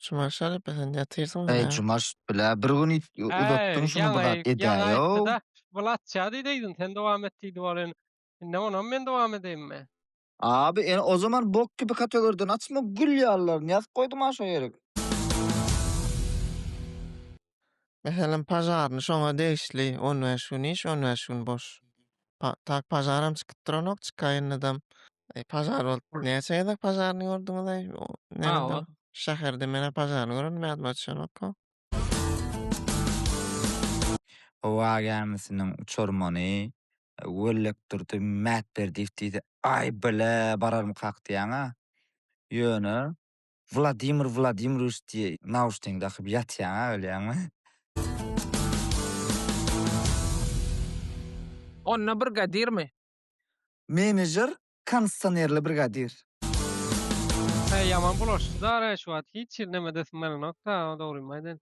Çumaşaly sen ýatyrsyň Ey bilä. cumaş bilä bir gün uzatdyň şunu bir zat Ýaňa aýtdy edäýo. da, bulatçady diýdin, sen dowam etdiýdi bolan. Inde onam men dowam edeyimmi? Abi o zaman bok gibi kategoriden açma gül ýallaryny ýazyp goýdum aşa ýerek. Meselen pajarny şoňa degişli 15 gün iş, 15 gün boş. Tak pajaram çykyp duranok çykaýyndam. Pajar bolup näçe ýa-da pajarny gördüňiz aý? Awa. Nädem? Şäherde mene pajarny görünmädimi açanok? Owa gelmesiniň uçurmany wellek durdy mät berdi diýdi. Ay bile bararym kakdy ýa-na. Ýöne Vladimir Vladimirovich diýe nauşteň dakyp ýatýan öleňmi? Onna brigadirmi? Menejer konstanerli brigadir. Ýaman bulaşdy da şu wagt hiç näme desem meni nokta dogrymaýdy.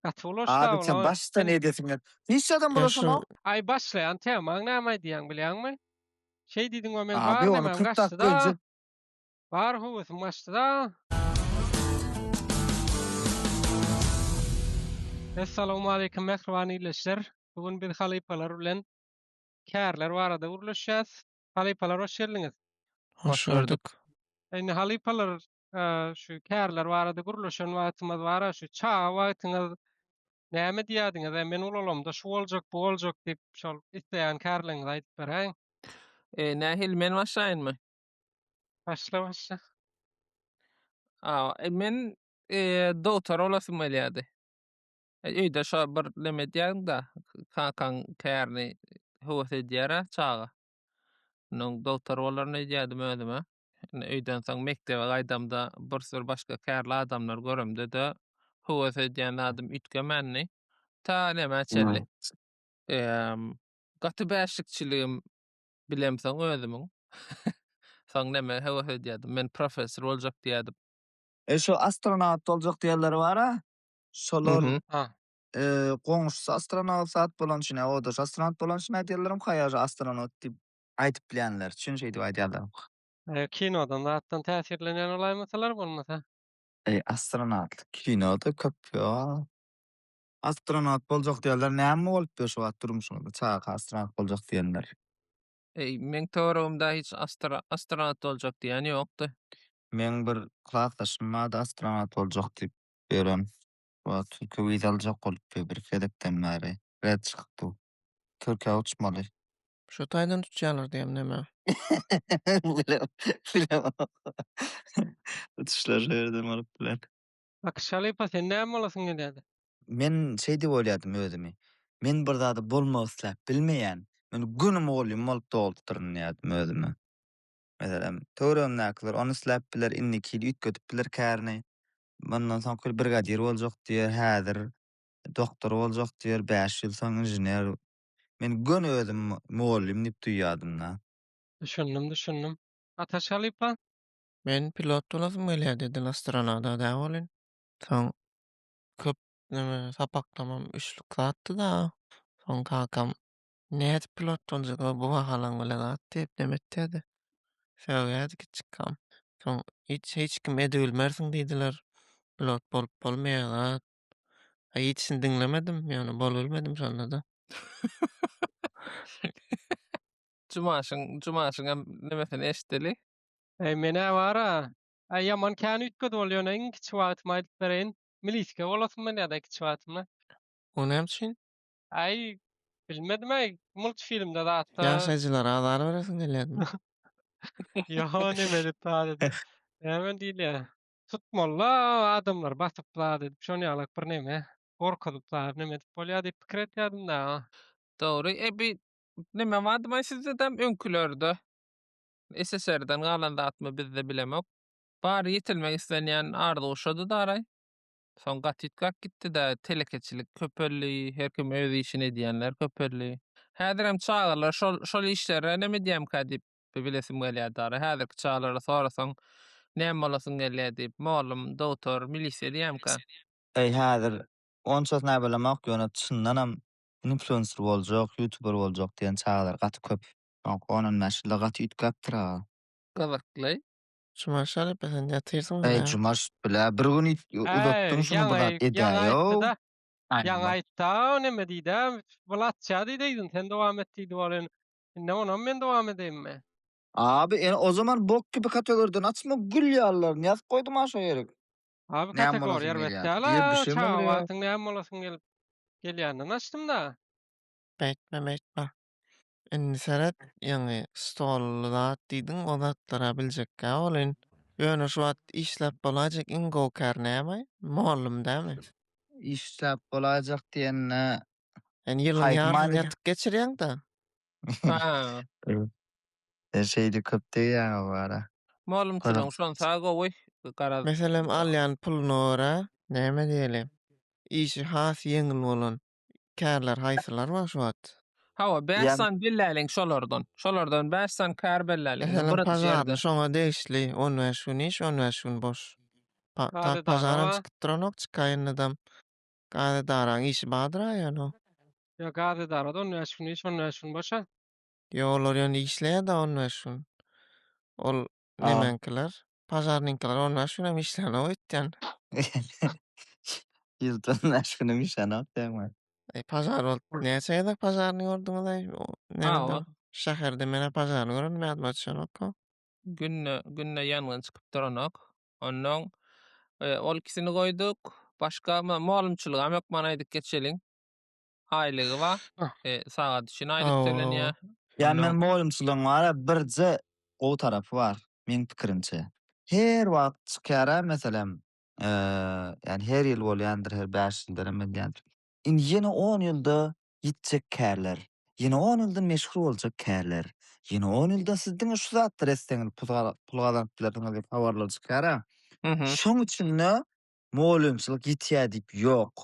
Gaty bulaşdy Abi sen başta ne diýesiňler? Hiç adam bulaşama. Ay başlayan temaň näme diýen bilýärmi? Şey diýdiň o men Abi bar onu näme 40 gaçdy dakika da. önce Bar howsym gaçdy da. Assalamu alaykum mehribaniyleşler. Bugün bir halipalar bilen kärler barada guruluşýas. Halipalar hoş geldiňiz. Hoş gördük. Eýni halipalar şu kärler barada guruluşan wagtymyz bara şu çağa wagtyňyz näme diýädiňiz? Men ulalamda şu boljak, bu boljak diýip şol isleýän kärleňizi aýdyp beräň. Nähil men başlaýynmy? Başla başla. Men doktor olasym gelýärdi. Öýde şo bir näme diýäň da, kakan kärni howat edýär çağa. Noň doktor bolarny diýädim özüme. Öýden soň mektebe gaýdamda bir sürü başga kärli adamlar göremde de howat edýän adam ütgemenni. Ta näme çelli. Gaty bäşikçiligim bilemsoň özümiň. Soň näme howat edýärdim. Men professor boljak diýädim. Şu astronot boljak diýerler bara. Şolar Ha. goňşusy astronot zat bolan şuna oda astronot bolan şuna diýerlerim haýaja astronot diýip aýdyp bilýänler. Şunu şey diýip aýdýarlar. Kinodan zatdan täsirlenen olaymasalar bolmasa. Astronot kinoda köp ýa. Astronot boljak diýerler näme bolup şu wagt durmuşyňda çağa astronot boljak diýenler. Men töweregimde hiç astronot boljak diýen ýokdy. Men bir klakdaşym da astronot boljak diýip berem. Wa Türkiýe wiza aljak bolup bir hedepden bäri. Red çykdy. Türkiýe uçmaly. Şu taýdan tutýarlar diýem näme? Bilem. Uçuşlar şeýerden bolup bilen. Akşalypa sen näme bolasyň gelýärdi? Men şey diýip oýladym özümi. Men bir zady bolmasa bilmeýän, men günüm bolýum bolup dolduryň diýdim özüme. Meselem, töweregimdäkiler onu isläp biler, inniki ütgetip biler kärni. Bundan soň brigadir boljak diýer, häzir doktor boljak diýer, 5 ýyl soň injener. Men gün özüm bolýum diýip duýýardym da. Düşündüm. Ataşalypa Men pilot bolasym gelýär dedin astronauta da bolyn. Soň köp näme sapaklamam üçlük zatdy da. Soň kakam näde pilot boljak bu bahalaň bilen zat diýip demetdi. Söýädi kiçikam. Soň hiç kim edebilmersiň diýdiler. Pilot bolup bolmaýar. Hiçini diňlemedim, ýani bolabilmedim şonda da. Cumaşyň nämesini eşitdili? mene bara. Ýaman kän ütged bolýan iň kiçik wagtymy aýdyp bereýin. Miliske bolasym men ýa-da kiçik wagtymy. O näçin? Ay bilmedim multfilmde zatda. Ýaşaýjylara azar beresiň gelýärmi? Ýa näme dip dedi. Näme diýilýär? Tutmalla adamlar basyplar diýip şonu ýalyk bir näme gorkadyplar näme dip bolýar diýip pikir etýärdim da. Dogry. Bir näme wagtym sizden öňkülerde. SSR'den galan zatmy bizde bilemek. Bary ýetilmek islenýän arzuwşady daray. Soň gatytkak gitdi da telekeçilik köpelli, her kim öz işini edýänler köpelli. Häzir hem çağlar şol işlere näme diýem diýip bilesim gelýär daray. Häzirki çağlara sorasaň näme bolasyň gelýär diýip malum, doktor, milisiýa diýemkä. Häzir onças näme bilemek ýöne çyndanam influencer boljak, youtuber boljak diýen çağlar gaty köp. Onuň näşilde gaty ütgäpdir ha. Gyzykly. Çumaşar sen ýatyrsyň Ey da. cumaş bile bir gün uzatdyň şunu bir zat Yaňa edäýo. aýtdy-da. Yaňa Aýma. aýtdy, neme diýdi? Bulatça diýdin, sen dowam et diýdi bolan. Inde onam men dowam edeyimmi? Abi o zaman bok gibi kategoriden açma gül ýallaryny ýazyp goýdum aşa ýerek. Abi Näme kategoriýa bolasyn elbetde gelýär. Diýip bir ala, şey mi olur çawa ya? wagtyň näme bolasyn gelýänini açdym-da. Beýtme. Indi seret ýa-ni stol zat diýdiň, o zatlara biljekkä bolyn. Ýöne şu wagt işläp bolajak iň kär näme? Muallym dämi? İşläp bolajak diýenne Yani ýylyň ýarsyny haýtmaly. ýatyp geçirýäň-de. Ha. Şeydi köp diýýär bara. Malumçylygyň şonsa gowy garaz. Meselem alýan puluny görä, näme diýelim? Işi has ýeňil bolan kärler haýsylar bar şu wagt. Hawa Ýa bäşsan billäliň şolardan. Şolardan bäşsan kär billäliň. Meselem Bir pazarny ýerde. şoňa degişli, on we şun iş, on we şun boş. Gady Pazaram darama, çykyp duranok çykaýan adam. Gady daran işi badyra ýa-ni. ya gady darada on ýaşyny iş, on ýaşyny boşa. Ýa olar ýa-ni işleýär da on we şun. Ol a nemenkiler, pazarnynkiler on we şunam işläni öýtýän. Ýyldan aşkyny mişanok diýme. Pazar bol. Näçe ýa-da pazarny gördüňiz aý? Nerede? Hawa Şäherde mene pazarny görünmäýärmi açanok? günne ýangyn çykyp duranok. Ondan ol ikisini goýduk. Başga malumçylyga mekman aýdyk geçeliň. Aýlygy ba. Sagat üçin aýlyk Oo. tölenýär. Ya men Ondan moýlumçylygyň bara birje o tarapy bar, men pikirimçe. Her wagt çykýara meselem, ýani her ýyl bolýandyr, her 5 ýylda men diýändir. Ýene 10 ýylda ýitjek kärler, ýene 10 ýylda meşhur boljak kärler, ýene 10 ýylda sizdiň şu zatlar esdeňil pul gazanpdylar diýip habarlar çykýara. Mhm. Şoň üçin moýlumçylyk ýitýär diýip ýok.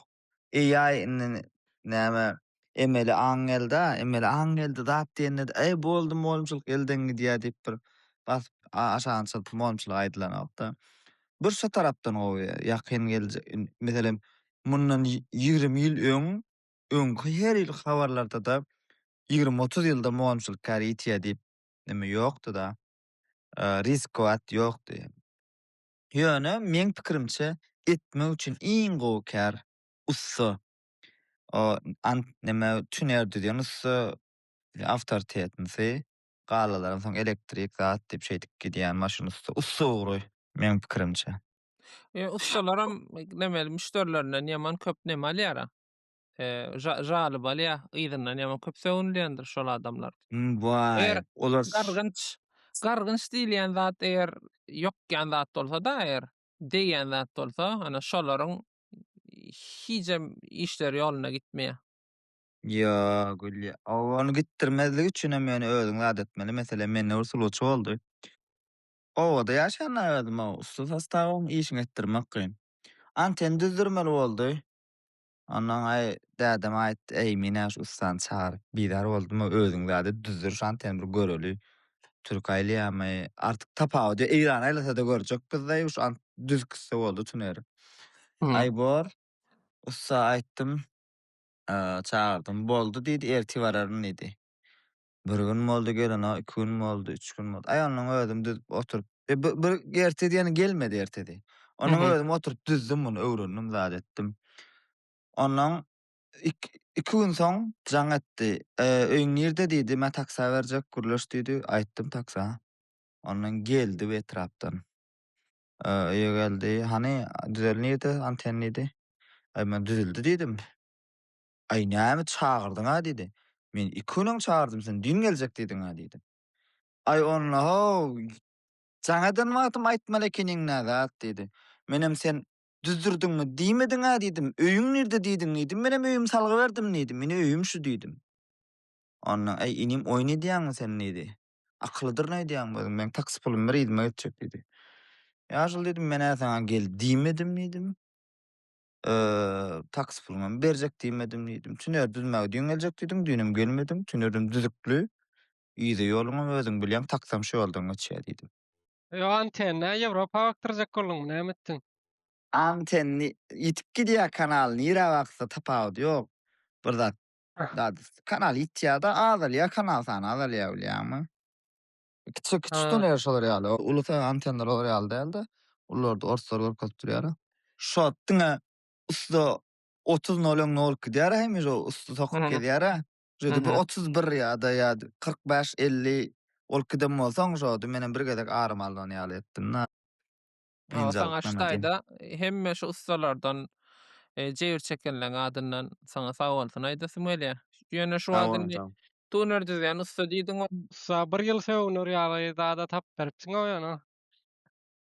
AI näme emeli aňelde zat diýende ey boldy moýlumçylyk elden gidýär diýip bir bas aşaňy çykyp moýlumçylyk aýdylanokda. Bir şu tarapdan o ýakyn geljek. Meselem mundan 20 ýyl öňkü her ýyl habarlarda da 20-30 ýylda moýlumçylyk kär ýitýär diýip nime ýokdy da. Riskowat ýokdy. Ýöne men pikirimçe etmek üçin iň gowy kär ussy. O nime tünerdi diýen ussy awtoritetnisi galalaryň soň elektrik zat diýip şeydik gidýän maşynysty ussy ugury men pikirimçe. Ustalaram nemeli müşterilerinden ýaman köp neme alýar. Jalyp alýar, ýygynyň ýaman köp söwünlýändir şol adamlar. Vay, Eger olar gargynç diýilýän zat eger ýokýan zat bolsa da diýen zat bolsa, ana şolaryň hijem işleri ýoluna gitmeýär. ýa gülýä. Ony gitdirmezlik üçin hem ýani özüň zat etmeli. Meselem men ursulçy boldy. Owada ýaşanlar adam usta sastawyň işini etdirmek kyn. Anten düzdürmeli boldy. Ondan dädem aýtdy, "Ey mene şu ustany çağır." Bider boldum, özüň zady düzdür şu anten bir göreli. Türk aýlýamy, artyk tapawy Eýran aýlasa da görjek bizde şu an düz kissa boldy tüner. Aýbor usta aýtdym, çağırdım. Boldy diýdi, erti bararyn idi. Bir gün boldy gelene, 2 gün boldy, 3 gün boldy. Aýanyň özüm düz oturup bir erti diýeni gelmedi ertedi. Onuň özüm oturup düzdüm muny öwrendim zat etdim. Ondan 2 gün soň jaň etdi. Öýüň nirde diýdi, men taksa berjek, gürleş diýdi. Aýtdym taksa. Ondan geldi we etrapdan. Öýe geldi. Hani düzelnýärdi, anten nidi? Ay men düzeldi diýdim. Ay näme çağırdyň ha diýdi. Men 2 güňe çağırdym, sen dün geljek diýdiň ha diýdim. Ay onunla ho jaňadan wagtym aýtmaly ekeniň näzat diýdi. Menem sen düzdürdiňmi diýmediň ha diýdim. Öýüň nirde diýdiň diýdim. Menem öýüm salgy berdim diýdim. Meni öýüm şu diýdim. Ondan ay inim oýny diýäň sen diýdi. Aklydyr näme diýäň men taksi pulum bir ýylyma geçecek diýdi. Ýaşyl dedim, men sana gel diýmedim diýdim. Taksi pulumy berjek diýmedim diýdim. Tüner düzmäge düýün geljek diýdim, düýnüm gelmedim. Tünerim düzükli. Ýyzy ýoluňy özüň bilýän, taksam şu ýoldan geçýär diýdim. Yo antenna Ýewropa baktyrjak bolun, näme etdiň? Antenni ýitip gidýär kanal, nire baksa tapawdy ýok. Bir zat kanal ýitýär da azalýar kanal sana azalýar bilýärmi? Kiçik kiçikden Ha, ýaşalar ýaly. Ulata antennalar olar ýaly däl-de. Ularda orslar görkezip durýar. Şotdyňa usta 30 nolun nol gidýär hem jo usta Hı sokup hı. gelýär. Hı Jodi bir hı. 31 ýa-da 45-50 ol gidem bolsaň jody menen bir gezek armaldan ýaly etdim na. Ha, Kynjalyk sana näme diýen. ştaýda hemme şu ustalardan jebir çekenleň adyndan sana sag bolsun aýdasym gelýär. Ýöne şu Sag bolun, adyny sag. tuner diýen usta diýdiň. sa 1 ýyl söwnür ýaly zada tap beripsiň ýa-ni.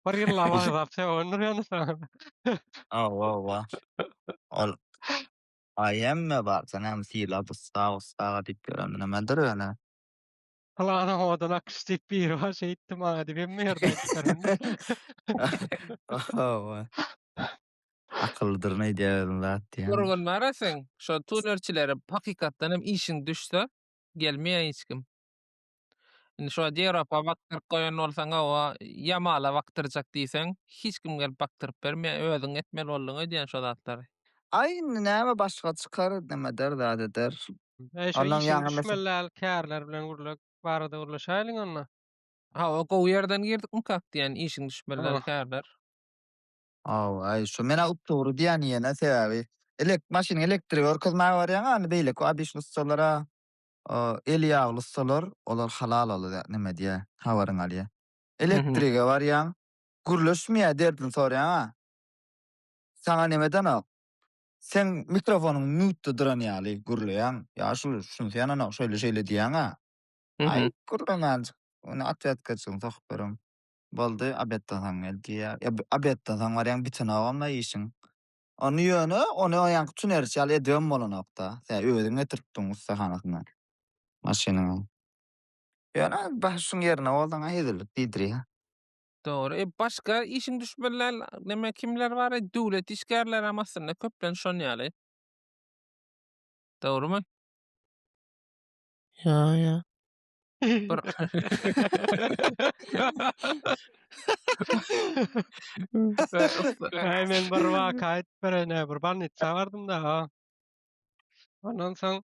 1 ýylla bagdap söwnür ýa-ni sana. Awa. Ol aýemme bar, sanam sila bu sag diýip görändir nämedir ýa-ni. Alana odan akşyp bir baş ihtimali ben merde etberende. Awa. Akyldyr nädýär zat diýen. Gurgun narasyň, şo tunerçilere hakykatdan hem işiň düşse gelmeýär hiç kim. Indi şo Ýeropa baktyryp goýan bolsaň owa ýamala baktyrjak diýseň, hiç kim gelip baktyryp bermeýär, özüň etmeli boldyň öýdýän şo zatlary. Aýn näme başga çykar, nämedir zat eder. Şu Ondan işin ýaňy mesela düşmeller, kärler bilen gurulak barada gurulşaýlyň onda. Ha, o gowy ýerden girdikmi kak diýen işiň düşmeleri Ah, kärler. ay şu mena uptory diýen ýene sebäbi maşyny elektrik örkezmäge barýan any beýle abiş ustalara el ýagly ustalar olar halal olar näme diýe habaryň alýa. Hı hı. Elektrige barýan gurulşmaýa derdin sorýan sana nemeden ok? Sen mikrofonuň mute duran ýaly gurulýan. Ya şunu ýana şöyle diýen Hı hı. ay gurulman. Onu atyatka çyň sokup berem. Boldy abetdan saň geldi ya. Abetdan saň barýan bitene agama işiň. Onu ýöne, onu ýanky tünerçi edýän bolanokda. Sen özüň getiripdiň ustahanasyna. Maşynyňy. Ýöne başyň ýerine boldan aýdyldyk diýdir. Doğru. Başka işin düşmeler neme kimler var? Döwlet işgärleri amasyna köplen şon ýaly. Doğrumy? Ja. Bir Men bir waka etberene bir banitsa bardym da. Ondan soň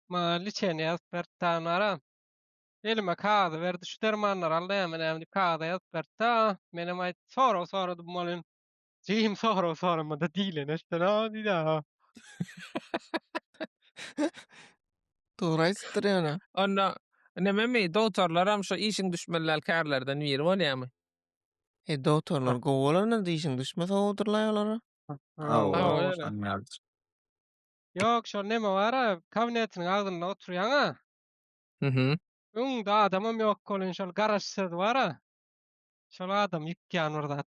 ma liçeni ýazyp bertanara. Elime kağıdı verdi şu dermanlar aldaýan menem diýip kağıda ýazyp berdi. Menem aýt soradym bolyn. Jyhym soramada diýlen eşden diýdi. Dogry aýtdyr ýa-ni. onda nememi doktorlaram şo işin düşmeler kärlerden biri bolýarmy? Doktorlar gowy bolarlar diýişiň düşmese gowdurlaýar olara. Awa, Ha, Wow. öyle. şoň ýaly. Yok şol neme bara kabinetiniň agzynda oturýan-a. Hı hı. Öňde adamam ýok bolyn şol garaj sedy bara. Şol adam ýükýän bir zat.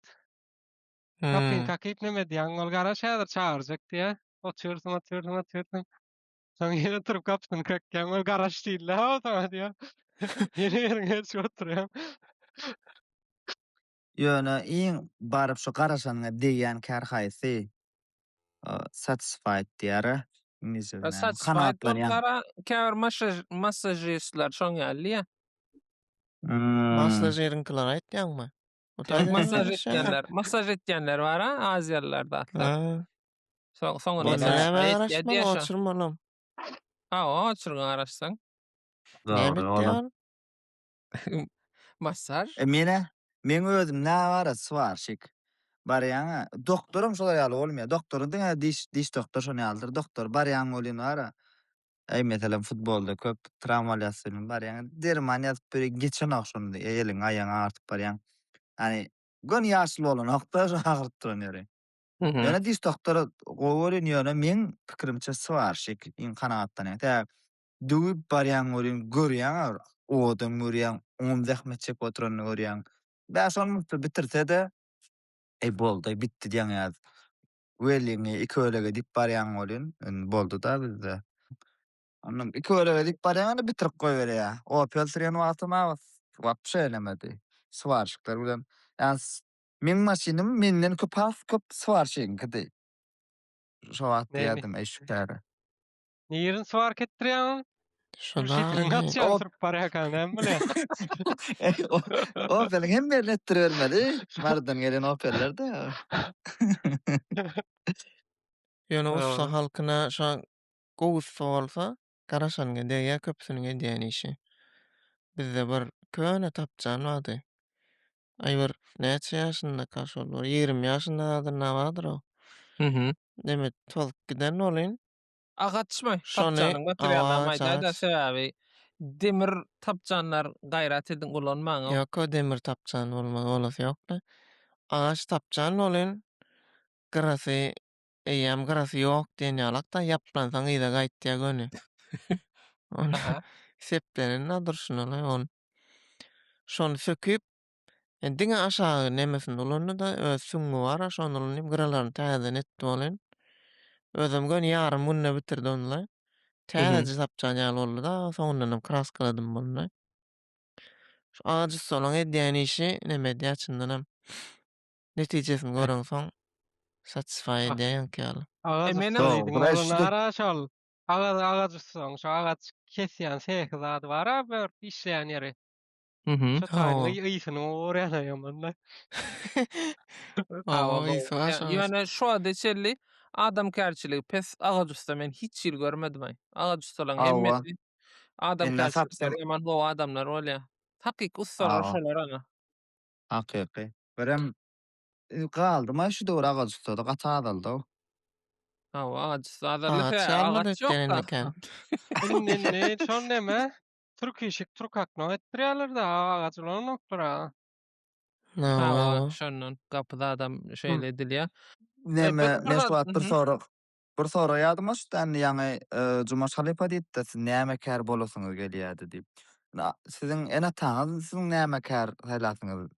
Kapyň Hmm. kakyp neme diýen ol garaj häzir çağırjak diýe. Otursun. Soň ýene turup kapyny kakýan ol garaj diýildi. Ha tamam diýe. Ýene ýerine geçip oturýan. Ýöne iň baryp şu garaşanyňa diýen kär haýsy satisfied diýär. Inglizce Satisfied kanatlanýan. bollara kär masajistler şon ýaly ýa. Massajerinkiler aýtýanmy? O taýda Masaj näme etýänler, masaj etýänler bar ha, aziýalylar datlar. Ha. Soňra Onda Mene- näme satisfied garaşmaly diýýär. oçurmalym. Ha, o açyrgyň araşsaň. Näme Doğru, olam. etýär? Masaj. Men özüm nä bara svarşyk. Barýan doktorum şolay ýaly bolmaýar. Doktorum diňe diş doktor şonu ýaldyr. Doktor barýan bolýan bara. Ey meselem futbolda köp travma ýasyň barýan. Derman ýazyp bir geçen akşamda eliň aýaň artyp barýan. Hani gün ýaşly bolan okda şu agyryp duran ýeri. Hı hı. Ýöne diş doktory gowy ýöne men pikirimçe svarşyk iň kanagatdan. Ta düýüp barýan bolýan görýän odam görýän 10 zähmet çekip oturanyny görýän. Bäş onu bitirse de boldy bitdi diýen ýaly. Welliňi 2 ölega dip barýan bolýan. Boldy da bizde. Anam 2 ölega dip barýan bitirip goýberýär. Opel süren wagtyma wapşe elemedi. Svarşyklar bilen. Ýa men maşynym menden köp svarşyň gidi. Şo wagt Näme? ýerdem eşikleri. Niýerin swar ketdirýän? Şu Şoda şekilin atýan turup barýakan näme bilýän. Opel hem etdirbermedi. Mardan gelen Opel'ler de. ýöne ussa Doğru. halkyna şa gowussa bolsa garaşanyňa diýýär köpsüniň edýän işi. Bizde bir köne tapjan bady. Aýbyr näçe ýaşynda şol 20 ýaşyndadyr näwadyr o. Mhm. Demek tolup giden bolyn. Agaçmay Şony tapjanyň materiallaryndan aýda agaç sebäbi demir tapjanlar gaýrat edin ulanmaň o. ýok o demir tapjan bolasy ýok-da. Agaç tapjan bolyn. Gyrasy eýýäm gyrasy ýok diýen ýalakda ýaplansaň yza gaýtdy göni. Onu Aha. seplerinde durşunaly on. Şonu söküp diňe aşağı nemesinde ulandy da öz süňňi bar, şonu ulanyp gyralaryny täzeden etdi bolyn. Özüm göni ýarym günne bitirdi onunla. Mhm. Täze tapjan ýaly boldy da soňundan kraskaladym bolny. Şu agajy solan edýän işi neme diýäçindänam netijesini gören soň satisfy Ah, edýän ýaly. Agazysy Menem Doğru, diýdiň bura bolan şudur. ara şol. Agazysy şo agaç kesýän sehi zady bar a bir işleýän ýeri. Mhm. Şo taýyň O. ýysyny orýan ýaman-da. Hava O, gowy. ýa Ýöne şu adeçelli adam kärçiligi pes agaç usta men hiç ýyl görmedim aý. Agaç ustalaryň Awa. hemmesi adam Enne kärçilikleri sapsam. ýaman gowy adamlar bolýar. Hakyky ustalar Awa. şolar ana. Hakyky. Berem galdyma şu dowra agaç tutada gata adaldy o. Hawa agaç azarlyk Agaç ýalmady agaç ýok da. etdenindeken. Inni şol neme? Türk işik Türk akno etdirýärler-de agaç ulanokdyra. Hawa No. şondan gapyda adam Hı. şeýle edilýär. Bir Neme bir meşgulat mhm. bir sora ýadyma düşdän ýaňy Jumaş Halipa diýipdi, siz näme kär bolasyňyz gelýärdi diýip. Siziň ene taňyz siziň näme kär haýlatyňyz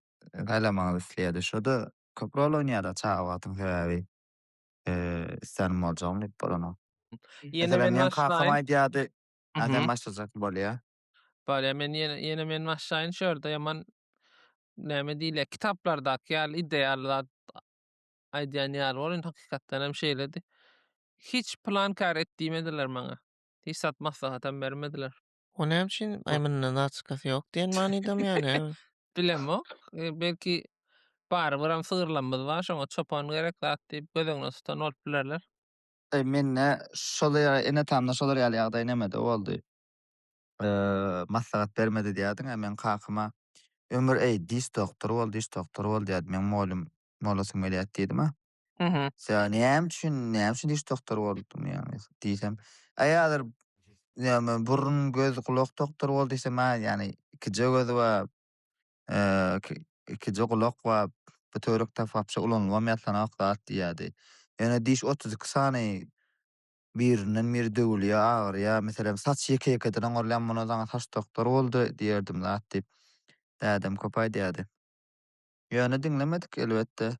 haýlamaňyz isleýärdi. Şoda köp rol oynýar çagawatyň sebäbi. Sen boljam diýip bolan. Ýene Meselem men men kakam başlaýyn. aýdýady. Sen Mhm. başlajak bolýar. Bale men ýene men başlaýyn şurda ýaman näme diýler kitaplardaky ýaly ideallar aýdýan ýaly bolan hakykatdan hem şeýledi. Hiç plan kar etdirmediler maňa. Hiç sat maslahatam bermediler. O näme üçin aýmyndan açykasy ýok diýen manydam ýani. Bilemok. Belki barbyram sygyrlanmaz bar şoňa çopan gerek zat diýip gözüňe tutan bolup bilerler. Menne şolar ene tamna şolar ýaly ýagdaý nemede boldy. Maslahat bermedi diýädiň, men kakama ömür diş doktoru bol diýdi. Men molasym gelýär diýdim. Mhm. Sen näme üçin diş doktoru boldum ýani diýsem, aýalar näme burun, göz, kulak doktoru bol diýsem, ýani ikije göz we ikije kulak we bütörek tapapça ulanylmaýan zat diýdi. Ýöne diş 32 sany birinden biri döwülýär, agyrýar. Meselem saç ýeke-ýekeden oňarlaýan muny zaňa saç doktoru boldy diýerdim zat diýip. Dädem köp aýdýardy. Ýöne diňlemedik elbetde.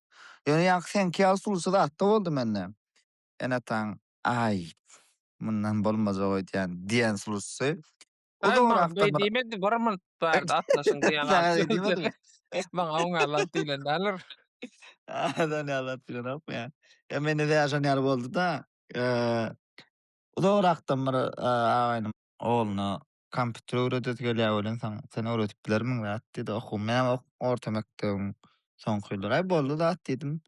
Ýöne ýa sen ki asulusy zat da boldy mende. Ene taň mundan bolmazok diýen sulusy. O da Maňa orakda bir beýdimedi barman barda atlaşyň diýen sana arty diýmedim. sözleri. Maňa oňarlar diýlenler. Adam ne anlatıyor ya. Ya meni de yaşan yer boldu da. O da oraktan bir ağaynym oğluna kompüter öğretip gelýär bolan sen öğretip bilermiň zat dedi. Okum men orta mekdebim son ýyllar ay boldu zat dedim.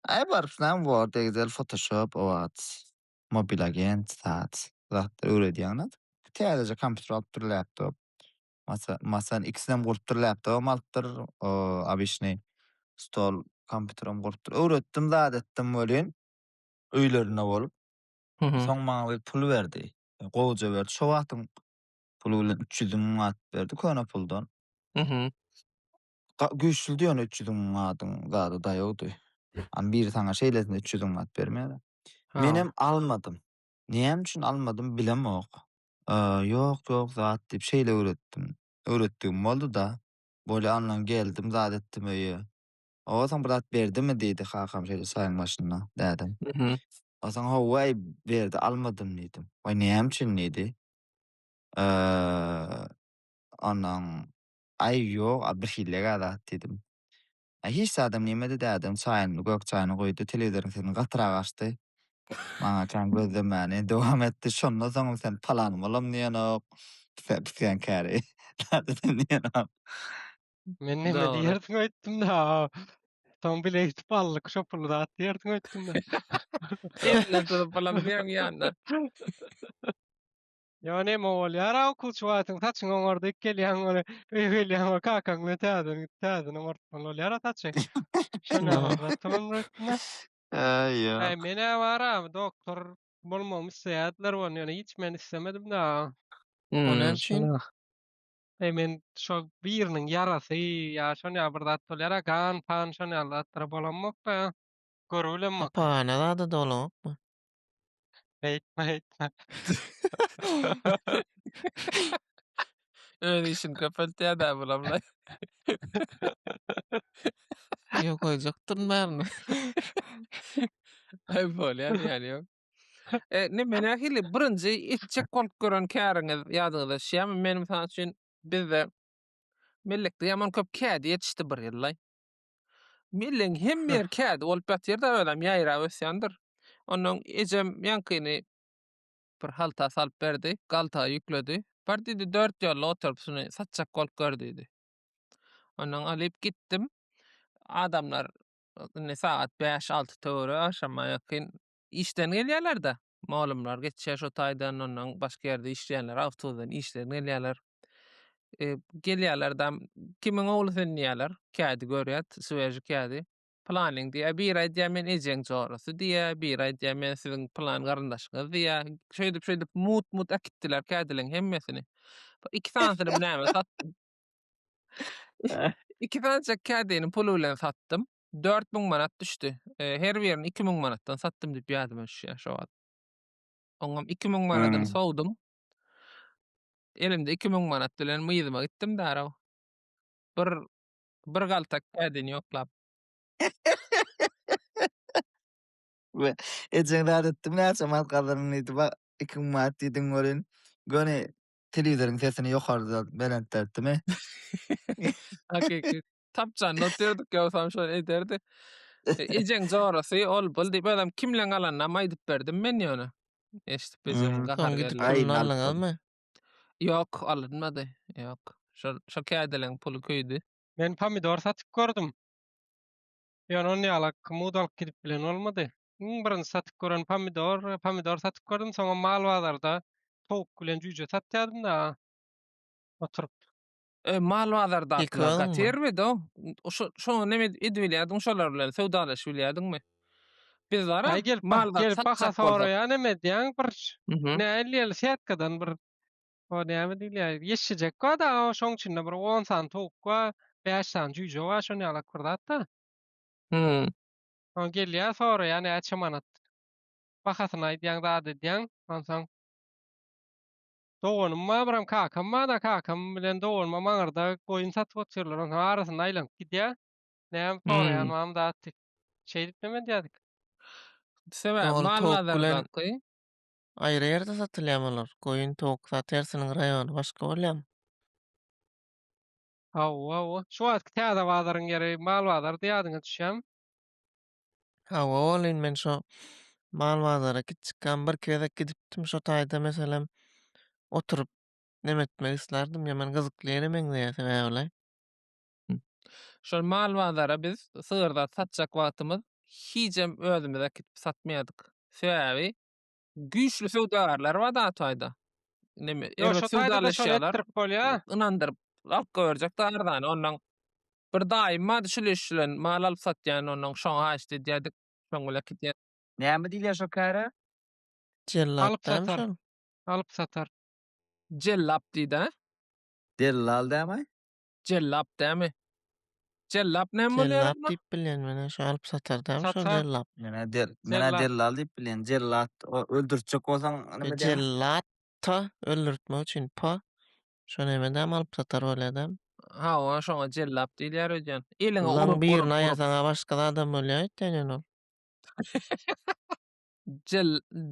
Ay barpsynam Word, Excel, Photoshop, owat. Mobil agent zat öğredýän. Täze kompüter alıp bir laptop. Masalan ikisinden bolup bir laptopam alypdyr. Обычный stol, kompüterim gurup öwretdim zat etdim bolyn. Öýlerine bolup. Mhm. Soň maňa bir pul berdi. Gowja berdi. Şo wagtyň pulu bilen 300 000 manat berdi köne puldan. Mhm. Güýçli diýen 300 000 manatyň zady daýagdy. Bir taňa şeýlesinde 300 000 manat bermeýär. Ha. Menem almadym. Näme üçin almadym bilemok. Ýok zat diýip şeýle öwretdim. Öwretdigim boldy da. Bolý andan geldim zat etdim öýe. O zaman bir zat berdimi diýdi kakam şeýle saýyň başynda dädem. Mhm. O zaman howay berdi almadym diýdim. Way näme üçin diýdi. Eee Anan ay ýok bir hille zat dedim. Hiç adam näme dedi adam çaýyny gök çaýyny goýdy telewizoriň sesini gatyra açdy. Maňa çaň gözlemäni dowam etdi. Şondan soň sen palan bolam diýenok. Sen käri. Dedim diýenok. Men neme Dogry. diýerdiň öýtdim-de. Soň bile ýitip aldyk şo puly zat diýerdiň öýtdim-de. Eline tutup falan diýen ýandan. Ya neme bolýar okulçy wagtyň taçyň oňarda gelýän ore gelýän kakaň bilen täzeni oňartman bolýar taçy. Şonu No. oňardatman rutna. Ay Ay ýok. mene bara doktor bolmamy isleýärdiler bolny, ýani hiç men islemedim da. O Hmm. näçin? Şuna. Men şo biriniň yarasy ýa şonu ýa bir zat bolýar, gan pan şonu ýalatdyra bolanmak da. Görülemmek. Apana da dolanokmy? Eýtme, eýtme. Öyle işin kapatıyor da bulamla. Ýok oýajaktyn bärini. Ay bolýar ýani ýok. Ne mene hili birinji itçek bolup gören käriňiz ýadyňyzda şeými? Menim mysal üçin bizde millikde ýaman köp kädi ýetişdi bir ýyllay. Milliň hemme ýer kädi bolup ýatýar-da öýdem ýaýrap ösýändir. Onuň ejem ýankyny bir halta salyp berdi, galtaga ýükledi. Bir diýdi 4 ýolly oturup şuny satjak bolup gör diýdi. Onuň alyp gitdim. Adamlar ne saat 5-6 töwre aşama ýakyn işden gelýärler-de. Malumlar geçýär şo taýdan ondan başga ýerde işleýänler awtobusdan işlerine gelýärler. Gelýärler-de kimiň ogly sen diýerler, kädi görýät, süýeji kädi. Planning diýär, bir aý diýär men ejeň jorasy diýär, bir aý diýär men siziň plan garyndaşyňyz diýär. Şeýdip mut akitdiler kädileň hemmesini. 2 tanesini näme satdym. 2 tanesi kädini pulu bilen sattım. 4.000 manat düşdü. Her birini 2.000 manatdan sattım diýip ýadyma düşýär şo wagt. Oňam 2.000 manatyny Hmm. sowdum. Elimde 2.000 manat bilen myzyma gitdim däraw. Bir galtak kädini ýoklap. Ve ejeňler etdim näçe mal gazaryny diýip 2 manat diýdiň gören. Göni telewizoryň sesini ýokarda belentdirdim. Hakiki. Tapjan noterduk ýa-sam şol ederdi. Ejeň jorasy ol bul diýip adam kimleň alanyna maýdyp berdim men ýöne. Eşdip ejem Hmm. gahar Soň gidip geldi. Ay, puluny nalyp aldyňyzmy? Ýok, alınmady. Ýok. Şo kädileň pulu köýdi. Men pomidor satyp gördüm. Ýani onu ýalak mud alyp gidip bilen bolmady. Birinji satyp gören pomidor satyp gördüm, soňra mal bazarda towuk bilen jüýje satýardym da. Oturup. Mal bazarda Peki atlar oldun mu? gatermedi o. Şo neme edip bilýärdiň şolar bilen sowdalaşyp bilýärdiňmi? Biz wara Ay malda gelip baka satjak sonra bolsak. ýa neme diýäň bir Mhm. näli siýatkadan bir o näme diýilýär, ýeşijek ga da şoň içinde bir 10 san towuk we 5 san jüýje we şonu ýalak bir zat da. Hmm. O gelýär sonra ýani näçe manat. Bakasyny aýdýaň zat edýäň, onsoň doganym ma biram kakam ma da kakam bilen doganma maňarda goýun satyp oturýarlar. Onsoň arasynda aýlanyp gidýär. Näme sonra Hmm. ýani mam da şeý diýip neme diýdik. Sebäp Ol mal towuk bazarda bilen aýry ýerde satylýarmylar? Goýun, towuk satyrsanyň raýony başga bolýarmy? Hawa. Şu wagtky täze bazaryň ýeri mal bazar diýýärdiňiz düşýärmi? Hawa bolyn men şo mal bazara gitjikän bir kere gidipdim şo taýda meselem oturup neme etmek islerdim ýaman gyzykly ýene meňze sebäbi. şol mal bazara biz sygyrda satjak wagtymyz hijem özümize gidip satmaýardyk. Sebäbi güýçli sowdagarlar bar da taýda. Neme Yo elbet şu taýda da şol sowdalaşýarlar. etdirip bolýar. Inandyryp alyp goýarjak da ardan ondan bir daýym düşülüşlen mal alyp satýan ondan şoňa haýsy diýdik. Şoň bilen gitýär. Näme diýýär şo käre? Alyp Jellatdam satar. şol. Alyp satar. Jellap diýdi. Dellal däme? Jellap dämi? Jellap näme bolýar? Jellap diýip bilýän mene şo alyp satardam şol Satar. jellap. Mene Jellap. dellal diýip bilen. Jellat o öldürçek bolsaň nime diýär? Jellat öldürtmek üçin pa. Şo nemedäm alyp satar bolýardam. Ha, o şoňa jellap diýilýär öýdýän. Eliňe Ulan urup birini aýasaňa başga da adam bolýar eýtden ol.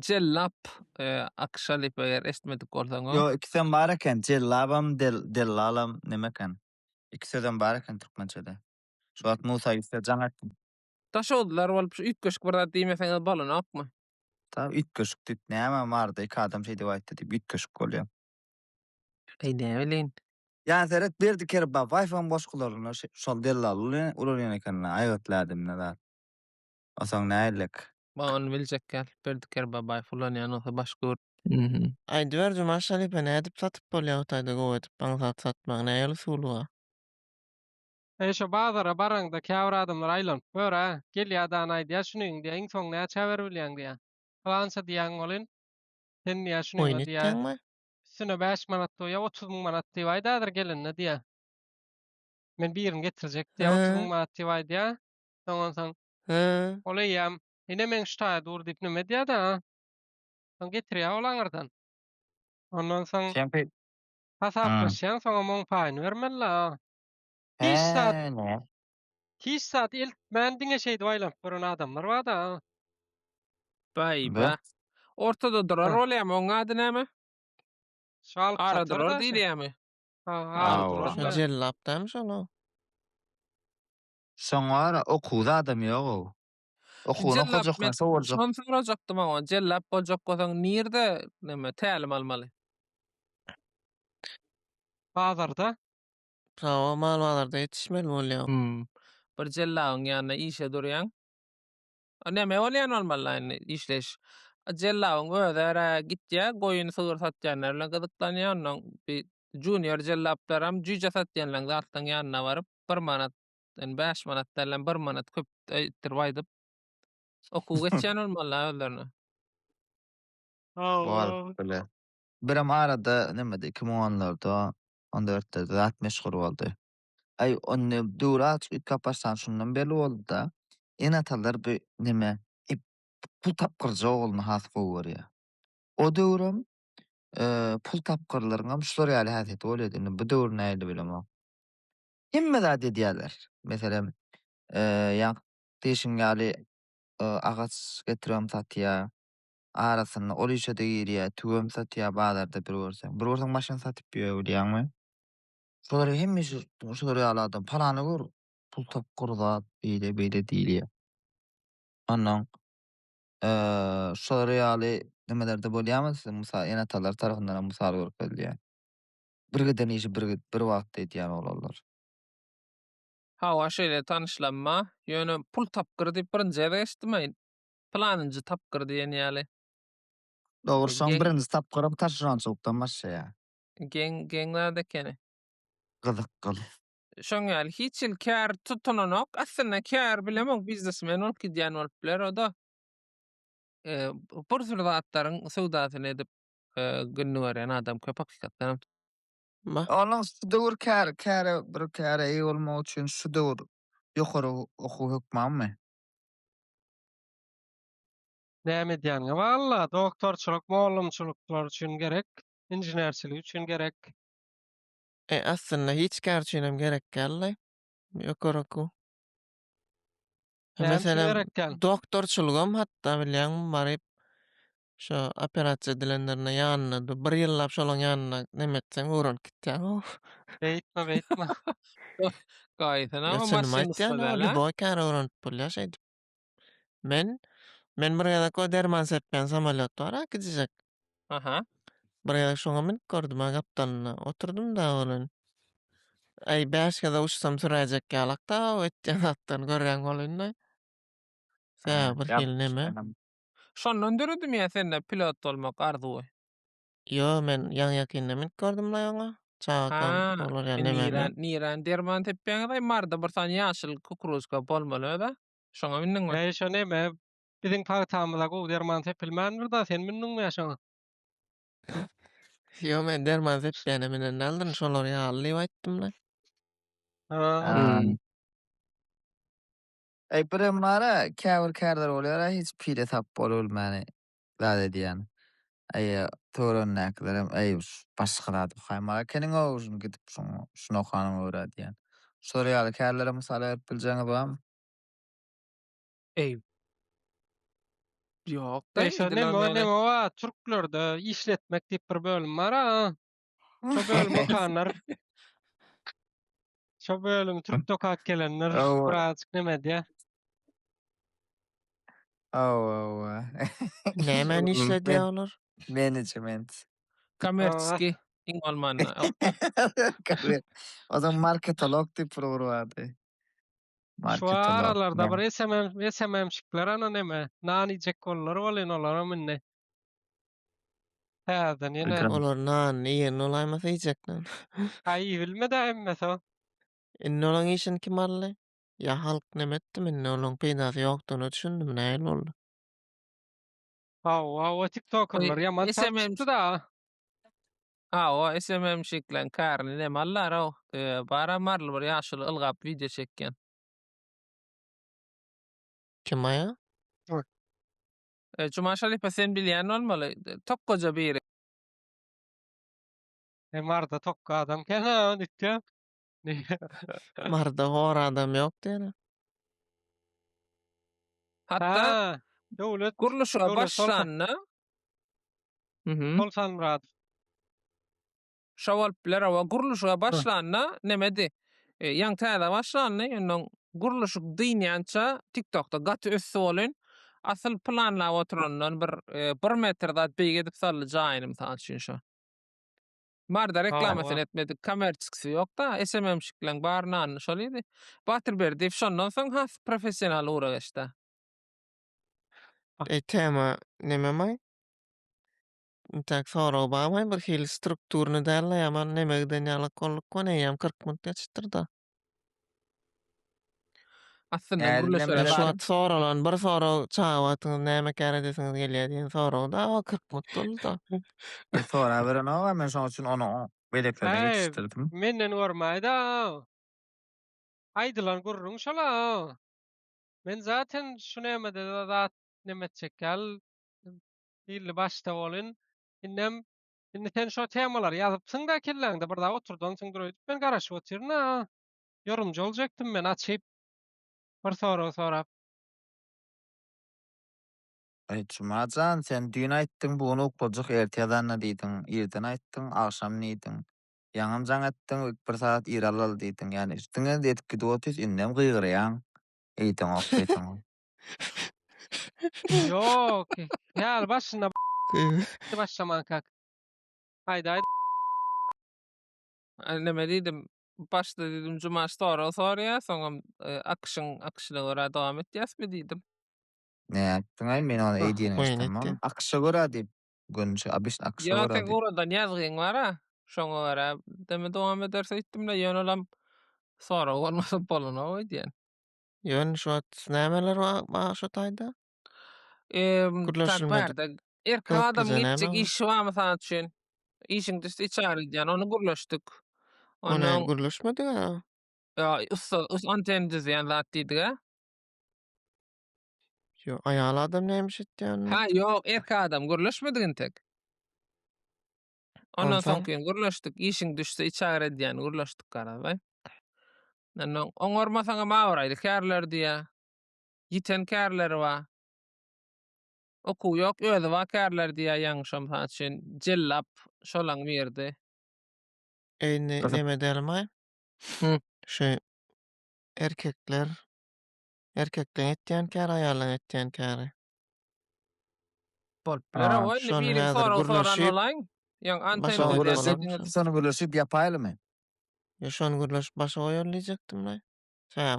Jellap akşalyp eger esmedik bolsaň o. Yo, ikisen bar eken. Jellabam, dellalam nemeken. İkiseden bar eken Türkmençede. Şu wagt Musa ýetse jaň etdim. Taşodular bolup şu üç köşk bir zat diýmeseňiz bolanokmy? Tab üç köşk diýip näme bardy? Iki adam şey diýip aýtdy diýip üç köşk bolýar. Ey ne bileyim. Yani seret berdi kere ba Wi-Fi boşgularyna şol dellal ular ýene kenle aýatladım näler. Osaň nälik. Ba onu biljek gel. Berdik er babay fulan ýany olsa başga Mhm. Aýdyber maşalypa nädip satyp bolýar-da gowy edip baňsat satmak näýe usuly bar? Şo bazara baraňda käbir adamlar aýlanyp "Böwre, gel ýa-dan aýdýa şunuň diýen soň näçe haber bilýän" diýär. Falança diýen bolyn, sen diýär şunuňa Oýun diýär, etdiňmi? üstüne 5 manat ýa 30 000 manat diýip aýdadyr gelinne diýär. Men birini getirjek diýär 30 000 He, manat diýip aýdýar. Soňra soň he. ol eýýäm, "Ine men şu taýa dur" diýip nime diýär-de, soň getirýär olaňardan. Ondan soň Sen pe hasaplaşýan, soňra muň paýyny bermeli. He, Hiç saat, ne? hiç saat men diňe şey diýip aýlanyp gören adamlar bar-da. Be. Baýba. Ortada durar Ha, bolýarmy oň ady näme? şu alyp Ara satar durar da şu. diýilýärmi? Ha, aly Awa. Şo durarlar. jellapdamy şol? Soňra okuda adam ýok. Okuny Jellap hojak men näse boljak? şonu sorajakdym aga, jellap boljak bolsaň nirde nime tälim almaly? Bazarda. Sawa malbalarda ýetişmeli bolýar. Bir jellabyň ýanyna işe durýan. Näme bolýan almaly işleş? Jellabyň özere gitýär, goýuny sygyr satýanlar bilen gyzyklanýar, ondan bir junior jellaplaram jüýje satýanlar zatlaň ýanyna baryp 1 manat, 5 manat bilen 1 manat köp etdirip aýdyp okuw geçýän bolmaly özlerine. Bar Allah. bile. Biram arada nemede 2010'larda 14'te zat meşhur boldy. Ay onu durat kaparsan şundan belli boldy da. En atalar bir neme pul tapkırcı oğluna has gowy ya. O döwrüm pul tapkırlaryňam şular ýaly has etip bolýardy. Bu döwür näýdi bilemem. Hemme zat edýärler. Meselem ýa teşiň ýaly agaç getirýän satýar. Arasyny ol işe de girýär, tügem satýar bazarda bir görsen. Bir görsen maşyn satyp ýöre bilýärmi? Şolary hemmesi şolary ýaly adam palany gör, pul tapkyrda beýle diýilýär. Ondan şolary ýaly nimelerde bolýarmy? Mysal en atalar tarapyndan mysal görkezilýär. Bir giden işi bir wagtda edýän bolarlar. Hawa şeýle tanışlanma, ýöne pul tapkyr diýip birinji ýere eşitmeýin. Planynjy tapkyr diýen ýaly. Dogrusyň Geň birinji tapkyram taşeronçylykdan başlaýar. geňlerde kene. Gyzykkyl. Şoň ýaly hiç il kär tutunanok, aslynda kär bilemok biznesmen ol gidýän bolup biler o da bir sürü zatlaryň sowdasyny edip günni gören adam köp hakykatdan. Ma, Onun şu döwür bir kär iyi bolmak üçin şu döwür ýokary okuw hökmänmi? Näme diýän? Walla doktorçylyk, muallimçilikler üçin gerek, injenerçilik üçin gerek. aslynda hiç gerçinem gerek geldi. Ýokary okuw. Näme üçin Meselem gerekkäl? doktorçylygam hatda bilýän baryp şo operasiýa edilenlerine ýanyna 1 ýyllap şolaň ýanyna neme etseň öwrenip gitýär. Beýtme, beýtme. Gaýtyn Ya ama şunu maşinist aýtýan, bilen Lüboý kär öwrenip bolýar şey. Men bir ýa-da derman sepýän samolyot bar ha gidijek. Aha. Bir ýa-da şoňa minip gördüm ha kaptanyna. Oturdum da bolan. Ay 5 uçsam süräjek ýalakda etýän zatdan görýän bolanda. Bir hil neme? Şondan döredüm ýa sende pilot bolmak arzuwy. Yo, men ýaňy minip gördüm la ýaňa. Çagakam Ha, olar ýa nemeli. niran derman tepýän da marda bir tane ýaşyl kukuruzka bolmaly da. Şoňa mindiňmi? Şo neme? Biziň paýtamyzda gowy derman tepilmändir da sen mindiňmi ýaşaňa? Yo, men derman sepýän menen aldyn şolar ýaly diýip aýtdym la. Ha. Birim mara kärler bolýar, hiç pire tap bolmany. Zat edýän. Törenäklerim başgaladyp haýmara keniň owasyny gidip şunu okanyň öwredýän. Şol ýaly kärlere mysal berip biljeňiz barmy? Ey, ýok da Şo dilam neme ýaly. wa türklerde işletmek diýip bir bölüm bar ha. Şo bölüm okanlar, şo bölüm Türk dokak gelenler Owa, birazjyk neme diýär? owa. Nämäni işledýär olar? Management. Ha. Komerçiski Ingolmanna. O zaman marketolog diýip program. Şu Marketolog. aralarda bir SMM'şikler ana neme? Nani jek bollar bolyn olara minne. Häzan ýene Ötürem. Olar nan ýerini olaýmasa iýjekler. aý bilmedi emmese o. Inne olaň işini kim aldy? Ya halk nemetdim inne olaň peýdasy ýokdugyny düşündim, näil boldy? O TikTokerlar ýaman sap SMM çykdy da. o SMM şeklen kärni näme allar o? Bara marly bir ýaşyl ylgap video çekken. Kim aýa? Cuma Şerife sen bilýän bolmaly. Tokkoja biri. Marda tokka adam kene diýdi. Marda hor adam ýok diýene. Hatta Ha, döwlet guruluşa döwlet başlanna. Solsan Murad. Şawal biler we guruluşa başlanna nemedi? Ýang täze başlanna, ýondan guruluşyk diýnýänçä TikTokda gaty össü bolyn. Asyl planlap oturandan bir 1 metr dat beýik edip salyjaýyn mysal üçin şo. Marda reklamasyny etmedik, kommersiýasy ýok da, SMM şeklen barnan şol idi. Batyr berdi, şondan soň has professional ura geçdi. Tema nememay? Tak sorag bamay bir hil strukturyny däl ýaman nemegden ýaly golluk näýem 40 minut geçipdir da. Aslında Yani guruluşa nemeler- Şu bari at soralan bir sorag çagatyňyz näme kär edesiňiz gelýär diýen sorag da o 40 minut boldy da. Sonra beren o, men şoň üçin onu beleklerine Hey, geçiştirdim. menden görmäýdi. Aýdylan gurrun şola. Men zaten şu nämede zat nemetjekkel illi başda bolyn. Innem indi sen şo temalar ýazypsyň da kelläňde birda oturdan soň durup ben garaşyp oturna. Yorumjy boljaktym men açyp bir sorap. Cuma'can sen dün aýtdyň buny okujak erteden diýdiň, irden aýtdyň, akşam diýdiň. Ýaňam jaň etdiň, bir saat ir alal diýdiň. Ýani üstüňe edip gidip otys innem gygyrýan. Eýtiň okpeýtiň. Yok, ýal başyna başlaman kak. Haýda neme diýdim, başda diýdim Cuma sorýa, soňra akşyna görä dowam etýäsmi diýdim. Ne aýtdyň aý men onu eýdiň Oýun istemem. etdi. Akşa görä diýip günçe abiş akşa Ýa görä sen diýip. oradan ýazgyň bar-a, şoňa görä deme dowam ederse etdim-le ýönelim sonra bolmasa bolanaw diýen. Ýön şu at nämeler şu taýda? Tak Gurlaşylmadyk. bärde erkek Köp adam güzel gitjek ama. iş bar mysal üçin. İşiň düşdi içäri diýen, onu gurlaşdyk. Ona Onu gurlaşmadyk ha. anten diýen zat diýdi-ga. Yo aýal adam nämiş etdi Ha ýok, erkek adam gurlaşmadyk tek. Ondan Olsa? soň gurlaşdyk, işiň düşdi içäri diýen gurlaşdyk garaby. Ondan oňormasaňa maýraýdy kärler diýä. Yiten kärleri bar. Okuw ýok, özi bar kärler diýä ýaňşam haçyn jellap şolaň berdi. Eýni Kasap- neme delmay? Hı. Şu erkekden etdiýän kär, aýalyň etdiýän käri. Bolup biler Ha, o, şonu bilen häzir soran gurlaşyp, olaň. Ýa başa anten Şonu goýup gurlaşyp, bolarmyşy? şonu gurlaşyp ýapaýlymy? Yo şonu gurlaşyp başa goýarlyjakdym da.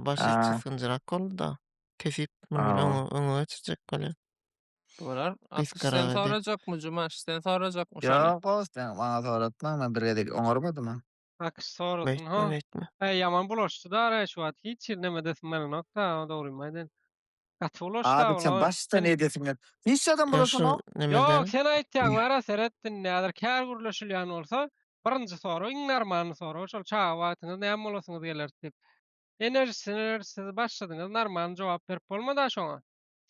Baş Ha. içi sınjyrak boldy da. Kesip Ha. öňe geçecek bolýar. Bolar. Piskara Sen edip. sorajakmy Cuma? Sen sorajakmy şonu? Ýok, sen bana soratma, men birgedik oňarmadymy? akş sorasyn Beýtme, ha. beýtme. Ýaman bulaşdy da şu at hiç näme desem meni nokta dogrymaýdy. Gaty bulaşdy. Abi sen başta ne diýesiňler? Hiç adam Ya bulaşan o. şu neme Yok del? sen aýtjaň wara seretdin näder kär gurlaşylýan bolsa birinji soru iň narmany soru şol çagatyňyz näme bolasyňyz geler dip. Enerjisi başladyňyz narmany jogap berip bolmady şoňa.